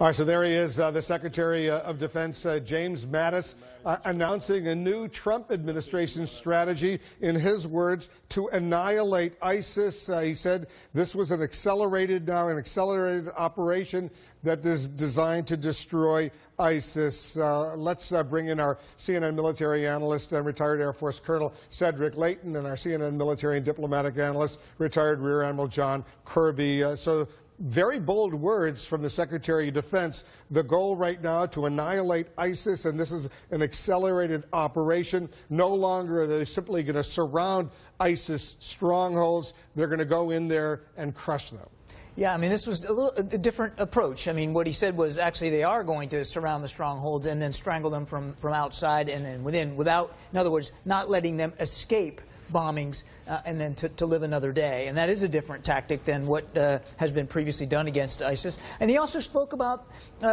All right, so there he is, the Secretary of Defense, James Mattis, announcing a new Trump administration strategy, in his words, to annihilate ISIS. He said this was an accelerated operation that is designed to destroy ISIS. Let's bring in our CNN military analyst and retired Air Force Colonel Cedric Leighton, and our CNN military and diplomatic analyst, retired Rear Admiral John Kirby. Very bold words from the Secretary of Defense. The goal right now to annihilate ISIS, and this is an accelerated operation. No longer are they simply going to surround ISIS strongholds. They're going to go in there and crush them. Yeah, I mean, this was a different approach. I mean, what he said was actually they are going to surround the strongholds and then strangle them from outside and then within, without, in other words, not letting them escape bombings and then to live another day. And that is a different tactic than what has been previously done against ISIS. And he also spoke about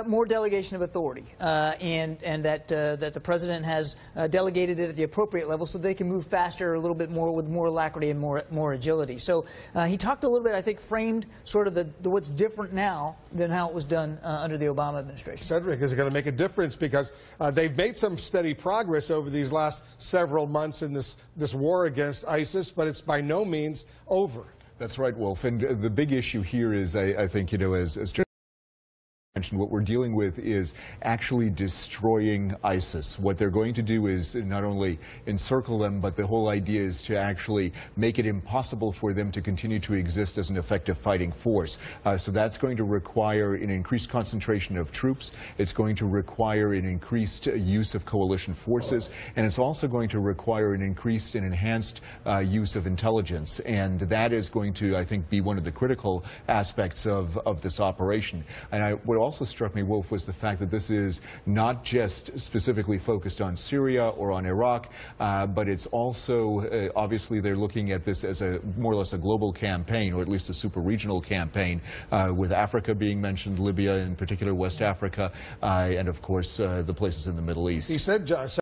more delegation of authority and that the president has delegated it at the appropriate level so they can move faster, a little bit more, with more alacrity and more agility. So he talked a little bit, I think, framed sort of the what's different now than how it was done under the Obama administration. Cedric, is it going to make a difference? Because they've made some steady progress over these last several months in this war against ISIS, but it's by no means over. That's right, Wolf. And the big issue here is, I think, you know, as what we're dealing with is actually destroying ISIS. What they're going to do is not only encircle them, but the whole idea is to actually make it impossible for them to continue to exist as an effective fighting force. So that's going to require an increased concentration of troops. It's going to require an increased use of coalition forces, and it's also going to require an increased and enhanced use of intelligence. And that is going to, I think, be one of the critical aspects of this operation. And what also struck me, Wolf, was the fact that this is not just specifically focused on Syria or on Iraq, but it's also, obviously, they're looking at this as a more or less a global campaign, or at least a super-regional campaign, with Africa being mentioned, Libya in particular, West Africa, and of course the places in the Middle East. He said,